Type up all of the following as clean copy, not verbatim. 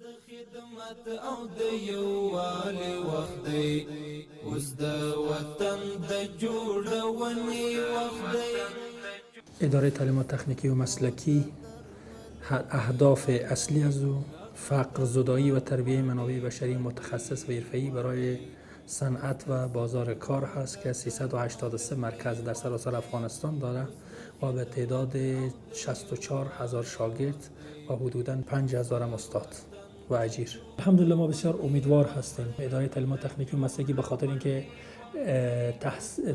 د خدمت او د یووالي وخت دی، اوس د وطن د جوړونې وخت دی. اداره تعلیمات تکنیکی و مسلکی اهداف اصلی از او فقر زدایی و تربیت منابع بشری متخصص و حرفه‌ای برای صنعت و بازار کار هست که 383 مرکز در سراسر افغانستان داره و به تعداد 64,000 شاگرد و حدوداً 5,000 استاد و اجیر. الحمدلله ما بسیار امیدوار هستیم اداره تعلیمات تکنیکی و مسلکی به خاطر اینکه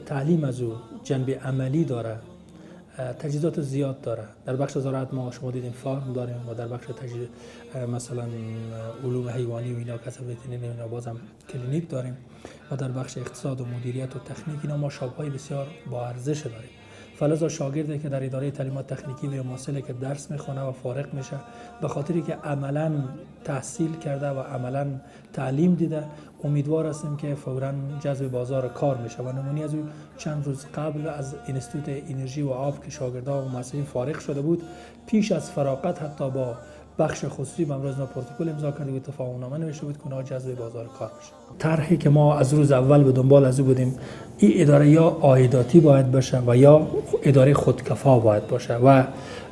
تعلیم از او جنبه عملی داره، تجهیزات زیاد داره. در بخش زراعت ما شما دیدین فارم داریم و در بخش مثلا علوم حیوانی و اینا کسب وترینری اینا بازم کلینیک داریم و در بخش اقتصاد و مدیریت و تکنیک اینا ما شاپ‌های بسیار با ارزش داریم. فلذا شاگردی که در اداره تعلیمات تکنیکی و مواصله که درس میخونه و فارغ میشه به خاطری که عملاً تحصیل کرده و عملاً تعلیم دیده، امیدوار هستیم که فوراً جذب بازار کار میشه و نمونی از اون چند روز قبل از اینستیتوت انرژی و آب که شاگردان و محصلین فارغ شده بود، پیش از فراغت حتی با بخش خصوصی با امروز ما پروتکل امضا کرده بود، تفاهم‌نامه نوشته بود که اونها جذب بازار کار بشه. طرحی که ما از روز اول به دنبال از او بودیم، این اداره یا عایداتی باید باشه و یا اداره خودکفا باید باشه و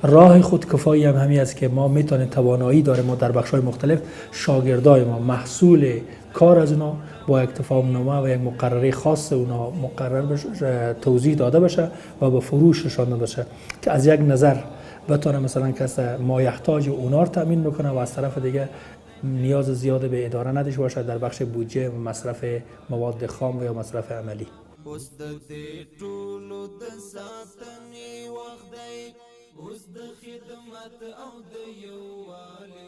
راه خودکفایی هم همین است که ما میتونیم توانایی داریم ما در بخش‌های مختلف شاگردای ما محصول کار از اونا با یک تفاهم‌نامه و یک مقرره خاص اونا مقرر بشه، توضیح داده بشه و به فروش رسانده بشه که از یک نظر بتونه مثلا کس مایحتاج اونا رو تامین بکنه و از طرف دیگه نیاز زیاد به اداره نداشته باشه در بخش بودجه و مصرف مواد خام و یا مصرف عملی. اوس د دې ټولو د ساتنې وخت دی، اوس د خدمت او د یووالي